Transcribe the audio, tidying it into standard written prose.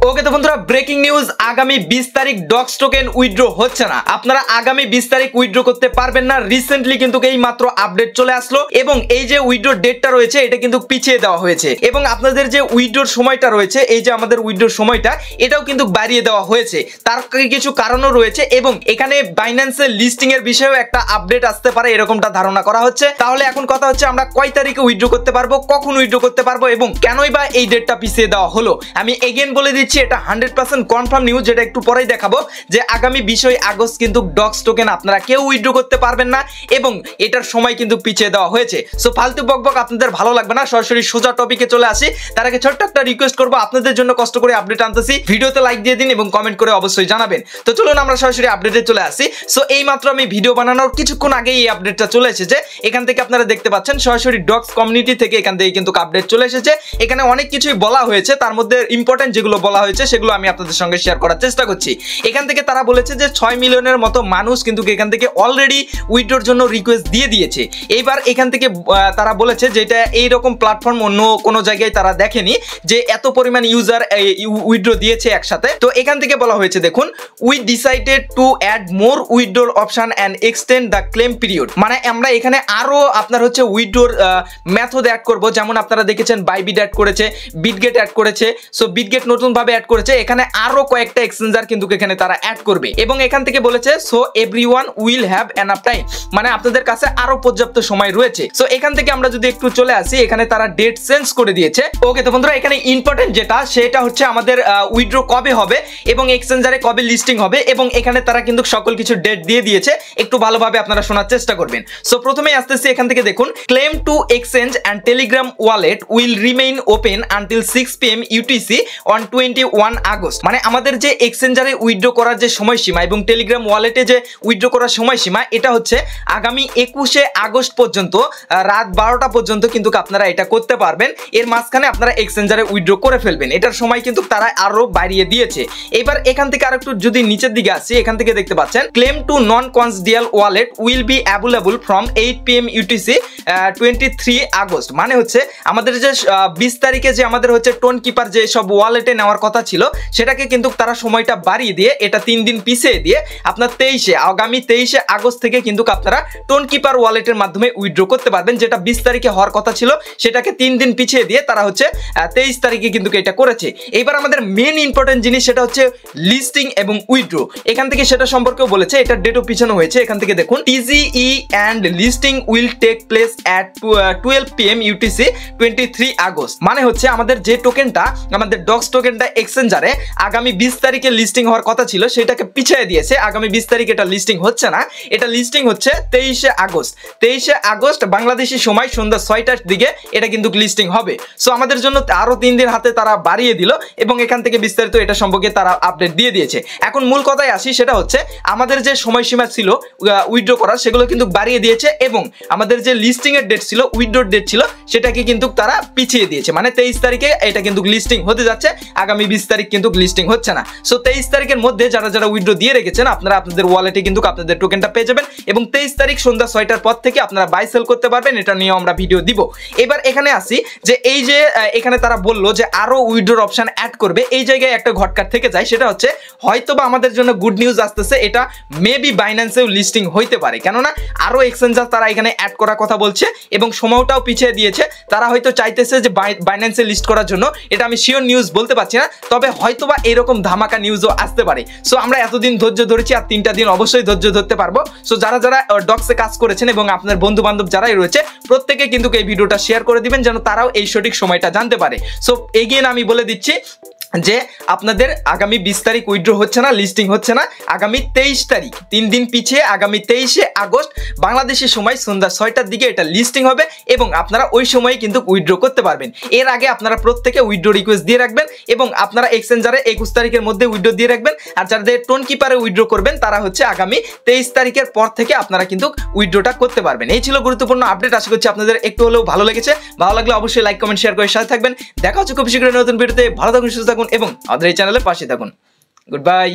ওকে তো বন্ধুরা, breaking news, আগামী 20 তারিখ ডক্স টোকেন উইথড্র হচ্ছে না। আপনারা আগামী 20 তারিখ উইথড্র করতে পারবেন না। রিসেন্টলি কিন্তু এই মাত্র আপডেট চলে আসলো এবং এই যে উইথড্র ডেটটা রয়েছে এটা কিন্তু পিছিয়ে দেওয়া হয়েছে এবং আপনাদের যে উইথড্রর সময়টা রয়েছে, এই যে আমাদের উইথড্রর সময়টা, এটাও কিন্তু বাড়িয়ে দেওয়া হয়েছে। তার কিছু কারণও রয়েছে এবং এখানে বাইন্যান্সের লিস্টিং এর বিষয়েও একটা আপডেট আসতে পারে এরকমটা ধারণা করা হচ্ছে। তাহলে এখন কথা হচ্ছে আমরা কয় তারিখে উইথড্র করতে পারবো, কখন উইথড্র করতে পারবো এবং কেনই বা এই ডেটটা পিছিয়ে দেওয়া হলো। আমি এগেন বলে দিচ্ছি, এটা 100% কনফার্ম নিউজ, যেটা একটু পরেই দেখাবো, যে আগামী 20 আগস্ট কিন্তু ডক্স টোকেন আপনারা কেউ উইথড্র করতে পারবেন না এবং এটার সময় কিন্তু পিছিয়ে দেওয়া হয়েছে। সো ফালতু বকবক আপনাদের ভালো লাগবে না, সরাসরি সোজা টপিকে চলে আসি। তার আগে ছোট্ট একটা রিকোয়েস্ট করবো, আপনাদের জন্য কষ্ট করে আপডেট আনতেছি, ভিডিওতে লাইক দিয়ে দিন এবং কমেন্ট করে অবশ্যই জানাবেন। তো চলুন আমরা সরাসরি আপডেটে চলে আসি। সো এই মাত্র আমি ভিডিও বানানোর কিছুক্ষণ আগে এই আপডেটটা চলে এসেছে। এখান থেকে আপনারা দেখতে পাচ্ছেন সরাসরি ডক্স কমিউনিটি থেকে এখান থেকে কিন্তু আপডেট চলে এসেছে। এখানে অনেক কিছুই বলা হয়েছে, তার মধ্যে ইম্পর্টেন্ট যেগুলো বলা হয়েছে সেগুলো আমি আপনাদের সঙ্গে শেয়ার করার চেষ্টা করছি। এখান থেকে তারা বলেছে যে 6 মিলিয়নের মতো মানুষ কিন্তু এখান থেকে অলরেডি উইথড্রর জন্য রিকোয়েস্ট দিয়ে দিয়েছে। এইবার এখান থেকে তারা বলেছে যে এটা এইরকম প্ল্যাটফর্ম অন্য কোনো জায়গায় তারা দেখেনি যে এত পরিমাণ ইউজার উইথড্র দিয়েছে একসাথে। তো এখান থেকে বলা হয়েছে, দেখুন, we decided to add more withdrawal option and extend the claim period. মানে আমরা এখানে আরো আপনার হচ্ছে উইথড্রর মেথড অ্যাড করব। যেমন আপনারা দেখেছেন বাইবিট অ্যাড করেছে, বিটগেট অ্যাড করেছে। সো বিটগেট নতুন ভাবে অ্যাড করেছে, এখানে আরো কয়েকটা এক্সচেঞ্জার কিন্তু এখানে তারা অ্যাড করবে এবং এখান থেকে বলেছে so everyone will have enough time, মানে আপনাদের কাছে আরো পর্যাপ্ত সময় রয়েছে। সো এখান থেকে আমরা যদি একটু চলে আসি, এখানে তারা ডেট চেঞ্জ করে দিয়েছে। ওকে তো বন্ধুরা, এখানে ইম্পর্টেন্ট যেটা সেটা হচ্ছে আমাদের উইথড্র কবে হবে এবং এক্সচেঞ্জারে কবে লিস্টিং হবে এবং এখানে তারা কিন্তু সকল কিছু ডেট দিয়ে দিয়েছে। একটু ভালোভাবে আপনারা শোনার চেষ্টা করবেন। সো প্রথমেই আসতেছি, এখান থেকে দেখুন, claim to exchange and Telegram wallet will remain open until 6 PM UTC on 21 August. মানে আমাদের যে এক্সচেঞ্জারে উইথড্র করার যে সময়সীমা এবং টেলিগ্রাম ওয়ালেটে যে উইথড্র করার সময়সীমা, এটা হচ্ছে আগামী 21 আগস্ট পর্যন্ত রাত 12টা পর্যন্ত কিন্তু আপনারা এটা করতে পারবেন। এর মাঝখানে আপনারা এক্সচেঞ্জারে উইথড্র করে ফেলবেন। এটার সময় কিন্তু তারা আরো বাড়িয়ে দিয়েছে। এবার এখান থেকে আরেকটু যদি নিচের দিকে আসি, এখান থেকে দেখতে পাচ্ছেন, claim to non custodial wallet will be available from 8 PM UTC 23 August. মানে হচ্ছে আমাদের যে 20 তারিখে যে আমাদের হচ্ছে টোন কিপার যে সব ওয়ালেটে নেওয়ার কথা ছিল, সেটাকে কিন্তু তারা সময়টা বাড়িয়ে দিয়ে এটা 3 দিন পিছিয়ে দিয়ে আপনার আগামী 23 আগস্ট থেকে কিন্তু আপনারা টোন কিপার ওয়ালেটের মাধ্যমে উইথড্র করতে পারবেন। যেটা 20 তারিখে হওয়ার কথা ছিল সেটাকে 3 দিন পিছিয়ে দিয়ে তারা হচ্ছে 23 তারিখে কিন্তু এটা করেছে। এইবার আমাদের মেন ইম্পর্টেন্ট জিনিস সেটা হচ্ছে লিস্টিং এবং উইথড্র। এখান থেকে সেটা সম্পর্কেও বলেছে, এটা ডেটও পিছানো হয়েছে। এখান থেকে দেখুন, TGE and listing will take place at 12 PM UTC 23 August. মানে হচ্ছে আমাদের যে টোকেনটা, আমাদের ডক্স টোকেনটা এক্সচেঞ্জারে আগামী 20 তারিখে লিস্টিং হওয়ার কথা ছিল সেটাকে পিছিয়ে দিয়েছে। আগামী 20 তারিখে এটা লিস্টিং হচ্ছে না, এটা লিস্টিং হচ্ছে 23 আগস্ট। 23 আগস্ট বাংলাদেশি সময় সন্ধ্যা 6টার দিকে এটা কিন্তু লিস্টিং হবে। সো আমাদের জন্য আরো 3 দিন হাতে তারা বাড়িয়ে দিল এবং এখান থেকে বিস্তারিত এটা সম্পর্কে তারা আপডেট দিয়ে দিয়েছে। এখন মূল কথায় আসি, সেটা হচ্ছে আমাদের যে সময়সীমা ছিল উইথড্র করার, সেগুলো কিন্তু বাড়িয়ে দিয়েছে এবং আমাদের যে লিস্টিং এর ডেট ছিল, উইথড্রর ডেট ছিল, সেটাকে কিন্তু তারা পিছিয়ে দিয়েছে। মানে 23 তারিখে এটা কিন্তু লিস্টিং হতে যাচ্ছে, আগামী 20 তারিখ কিন্তু লিস্টিং হচ্ছে না। সো 23 তারিখের মধ্যে যারা যারা উইথড্র দিয়ে রেখেছেন, আপনারা আপনাদের ওয়ালেটে কিন্তু আপনাদের টোকেনটা পেয়ে যাবেন এবং 23 তারিখ সন্ধ্যা 6টার পর থেকে আপনারা বাই সেল করতে পারবেন। এটা নিয়ে আমরা ভিডিও দিব। এবার এখানে আসি যে এই যে এখানে তারা বললো যে আরো উইথড্রর অপশন অ্যাড করবে। এই জায়গায় একটা ঘটকার থেকে যায়, সেটা হচ্ছে হয়তোবা আমাদের জন্য গুড নিউজ আসতেছে, এটা মেবি বাইন্যান্সেও লিস্টিং হইতে পারে, কেননা আরো এক্সচেঞ্জার তারা এখানে অ্যাড করার কথা বলছে এবং সময়টাও পিছিয়ে দিয়েছে। তারা হয়তো চাইতেছে যে বাইন্যান্সে লিস্ট করার জন্য, এটা আমি শিওর নিউজ বলতে পারছি না, তবে হয়তোবা এরকম ধামাকা নিউজও আসতে পারে। সো আমরা এতদিন ধৈর্য ধরেছি, আর 3টা দিন অবশ্যই ধৈর্য ধরতে পারবো। সো যারা যারা ডক্সে কাজ করেছেন এবং আপনার বন্ধু বান্ধব যারাই রয়েছে, প্রত্যেকে কিন্তু এই ভিডিওটা শেয়ার করে দিবেন যেন তারাও এই সঠিক সময়টা জানতে পারে। সো এগেইন আমি বলে দিচ্ছি যে আপনাদের আগামী 20 তারিখ উইথড্র হচ্ছে না, লিস্টিং হচ্ছে না, আগামী 23 তারিখ, 3 দিন পিছিয়ে আগামী 23 আগস্ট বাংলাদেশি সময় সন্ধ্যা 6টার দিকে এটা লিস্টিং হবে এবং আপনারা ওই সময়ে কিন্তু উইথড্র করতে পারবেন। এর আগে আপনারা প্রত্যেকে উইথড্র রিকোয়েস্ট দিয়ে রাখবেন এবং আপনারা এক্সচেঞ্জারে 21 তারিখের মধ্যে উইথড্র দিয়ে রাখবেন। আর যাদের টোন কিপারে উইথড্র করবেন তারা হচ্ছে আগামী 23 তারিখের পর থেকে আপনারা কিন্তু উইথড্রটা করতে পারবেন। এই ছিল গুরুত্বপূর্ণ আপডেট। আশা করছি আপনাদের একটু হলেও ভালো লেগেছে। ভালো লাগলে অবশ্যই লাইক, কমেন্ট, শেয়ার করে সাথে থাকবেন। দেখা হচ্ছে খুব শীঘ্রই নতুন ভিডিওতে। ভালো থাকুন, সুস্থ থাকুন এবং আমাদের এই চ্যানেলের পাশে থাকুন। Good bye.